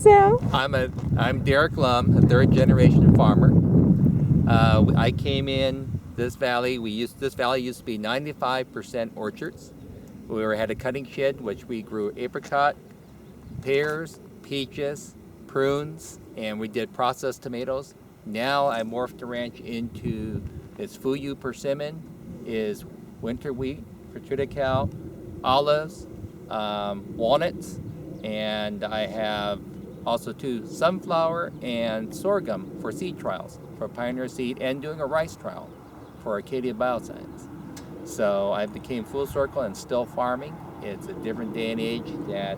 So, I'm Derek Lum, a third generation farmer. I came in this valley. This valley used to be 95% orchards. Had a cutting shed which we grew apricot, pears, peaches, prunes, and we did processed tomatoes. Now I morphed the ranch into its fuyu persimmon, is winter wheat for triticale, olives, walnuts, and I have also too sunflower and sorghum for seed trials for Pioneer Seed and doing a rice trial for Arcadia Bioscience. So I became full circle and still farming. It's a different day and age that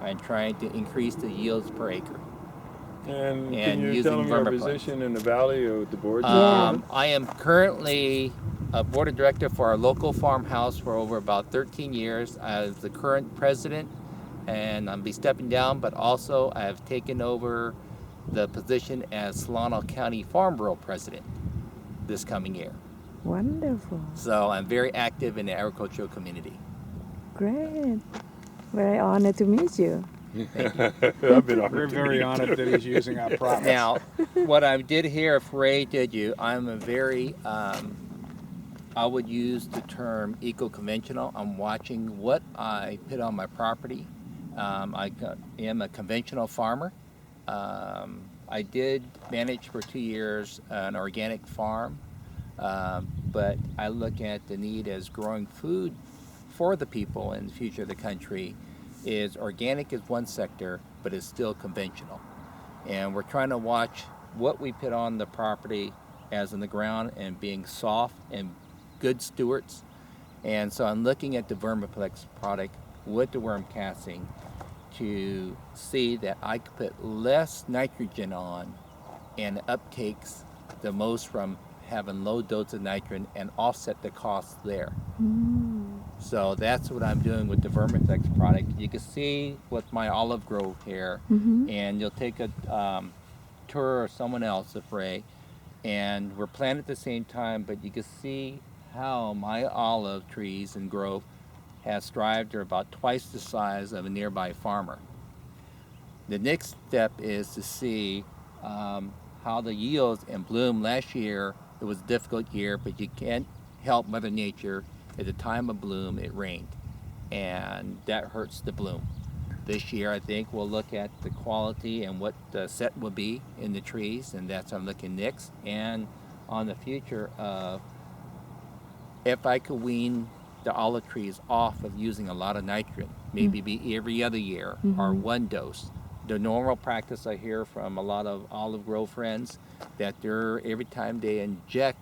I'm trying to increase the yields per acre And can and you tell using them your VermaPlex. position in the valley or the board you yeah. sit on? I am currently a board of director for our local farmhouse for over about 13 years. As the current president, and I'll be stepping down, but also I have taken over the position as Solano County Farm Bureau president this coming year. Wonderful. So I'm very active in the agricultural community. Great. Very honored to meet you. Thank you. I've been honored We're to very meet honored you. that he's using our products. Now, what I did here, if Ray did you, I'm a very, I would use the term eco-conventional. I'm watching what I put on my property. Am a conventional farmer. I did manage for 2 years an organic farm, but I look at the need as growing food for the people in the future of the country. Is organic is one sector, but it's still conventional. And we're trying to watch what we put on the property as in the ground and being soft and good stewards. And so I'm looking at the VermaPlex product with the worm casting to see that I could put less nitrogen on and it uptakes the most from having low dose of nitrogen and offset the costs there. So that's what I'm doing with the VermaPlex product. You can see with my olive grove here, and you'll take a tour or someone else, if Ray, and we're planted at the same time, but you can see how my olive trees and grove has thrived. They're about twice the size of a nearby farmer. The next step is to see how the yields and bloom. Last year, it was a difficult year, but you can't help Mother Nature. At the time of bloom, it rained, and that hurts the bloom. This year, I think we'll look at the quality and what the set will be in the trees, and that's what I'm looking next. And on the future of if I could wean the olive trees off of using a lot of nitrogen, maybe be every other year or one dose. The normal practice I hear from a lot of olive grove friends that they're every time they inject,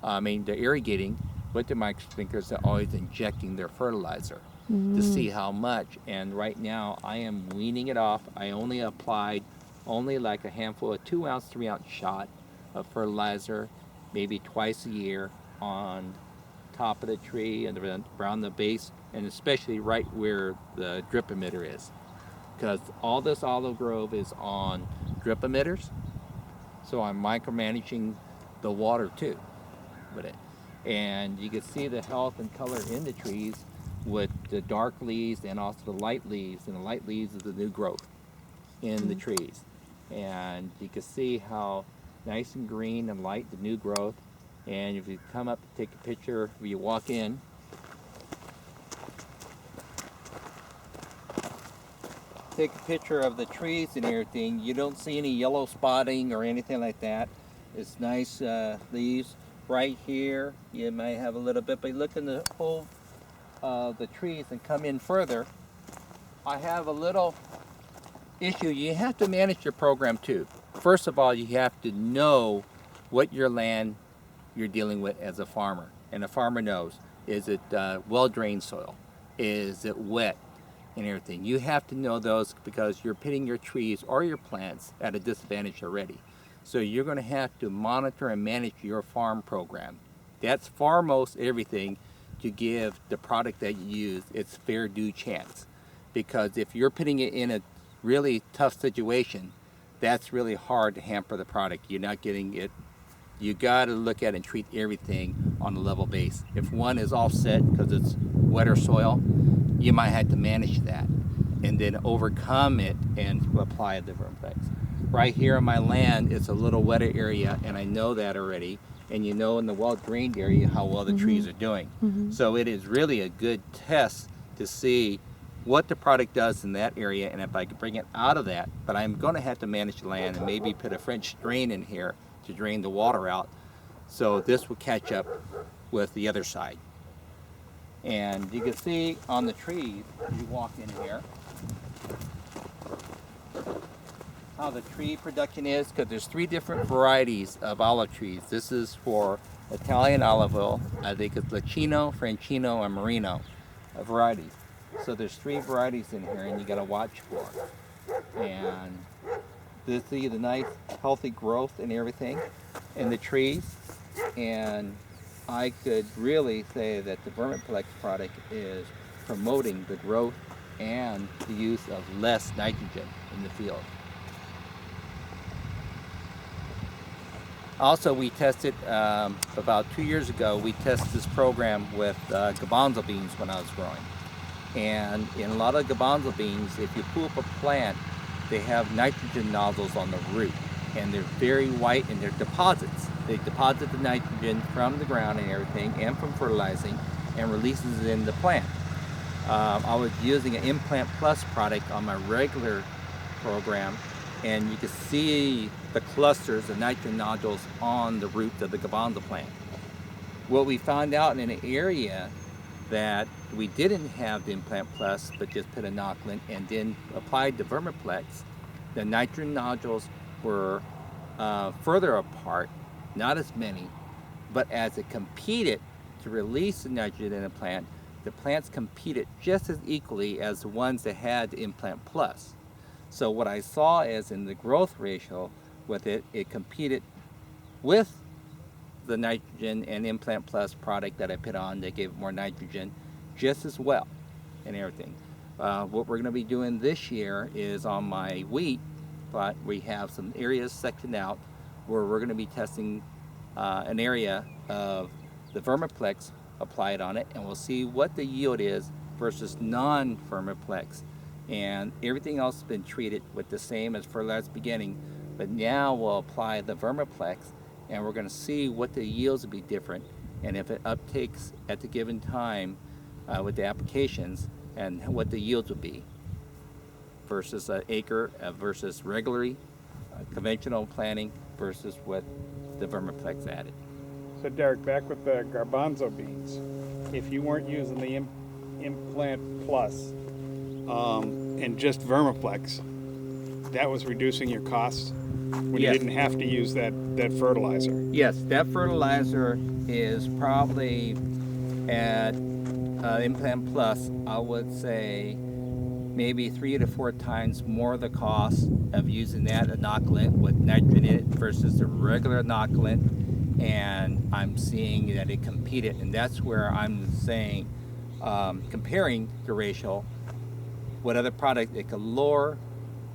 they're irrigating with the micro sprinklers, they're always injecting their fertilizer to see how much. And right now I am weaning it off. I only applied like a handful, a 2-ounce, 3-ounce shot of fertilizer, maybe twice a year on top of the tree and around the base, and especially right where the drip emitter is. Because all this olive grove is on drip emitters, so I'm micromanaging the water too with it. And you can see the health and color in the trees with the dark leaves and also the light leaves. And the light leaves is the new growth in the trees. And you can see how nice and green and light the new growth. And if you come up and take a picture, when you walk in, take a picture of the trees and everything, you don't see any yellow spotting or anything like that. It's nice leaves. Right here, you might have a little bit, but look in the whole the trees and come in further. I have a little issue. You have to manage your program too. First of all, you have to know what your land you're dealing with as a farmer, and a farmer knows, is it well-drained soil? Is it wet and everything? You have to know those because you're putting your trees or your plants at a disadvantage already. So you're going to have to monitor and manage your farm program. That's foremost everything to give the product that you use its fair due chance. Because if you're putting it in a really tough situation, that's really hard to hamper the product. You're not getting it. You got to look at and treat everything on a level base. If one is offset because it's wetter soil, you might have to manage that. and then overcome it and apply the VermaPlex. Right here on my land, it's a little wetter area, and I know that already. And you know in the well-drained area how well the trees are doing. So it is really a good test to see what the product does in that area and if I can bring it out of that. But I'm going to have to manage the land and maybe put a French drain in here to drain the water out. So this will catch up with the other side. And you can see on the trees, as you walk in here, how the tree production is, because there's 3 different varieties of olive trees. This is for Italian olive oil. I think it's Lacino, Francino, and Merino varieties. So there's 3 varieties in here, and you got to watch for. And this see the nice healthy growth and everything in the trees. And I could really say that the VermaPlex product is promoting the growth and the use of less nitrogen in the field. Also, we tested about 2 years ago. We tested this program with garbanzo beans when I was growing, and in a lot of garbanzo beans, if you pull up a plant, they have nitrogen nodules on the root, and they're very white and they're deposits. They deposit the nitrogen from the ground and everything, and from fertilizing, and releases it in the plant. I was using an Implant Plus product on my regular program, and you can see the clusters of nitrogen nodules on the roots of the garbanzo plant. What we found out in an area that we didn't have the Implant Plus, but just put inoculant and then applied the VermaPlex, the nitrogen nodules were further apart, not as many, but as it competed to release the nitrogen in the plants competed just as equally as the ones that had the Implant Plus. So what I saw is in the growth ratio with it, it competed with the nitrogen and Implant Plus product that I put on that gave it more nitrogen just as well and everything. What we're going to be doing this year is on my wheat, but we have some areas sectioned out where we're going to be testing an area of the VermaPlex applied on it, and we'll see what the yield is versus non-VermaPlex. And everything else has been treated with the same as fertilizer beginning, but now we'll apply the VermaPlex, and we're going to see what the yields will be different, and if it uptakes at the given time with the applications, and what the yields will be versus an acre versus regularly conventional planting versus what the VermaPlex added. So Derek, back with the garbanzo beans, if you weren't using the Implant Plus and just VermaPlex, that was reducing your costs when Yes. you didn't have to use that fertilizer. Yes, that fertilizer is probably at Implant Plus, I would say maybe 3 to 4 times more the cost of using that inoculant with nitrogen in it versus the regular inoculant. And I'm seeing that it competed, and that's where I'm saying, comparing the ratio, what other product, it could lower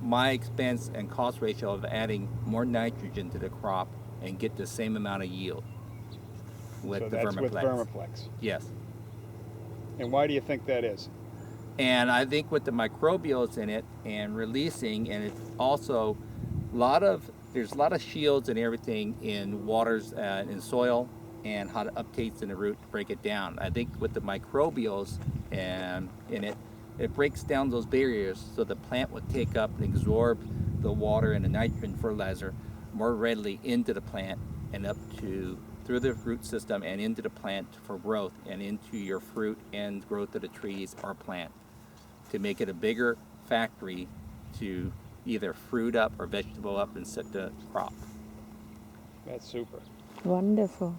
my expense and cost ratio of adding more nitrogen to the crop and get the same amount of yield with So the that's VermaPlex. with VermaPlex. Yes. And why do you think that is? And I think with the microbials in it and releasing, and it's also there's a lot of shields and everything in waters, in soil, and how it uptakes in the root to break it down. I think with the microbials in it, it breaks down those barriers so the plant would take up and absorb the water and the nitrogen fertilizer more readily into the plant and up to through the root system and into the plant for growth and into your fruit and growth of the trees or plant to make it a bigger factory to either fruit up or vegetable up and set the crop. That's super. Wonderful.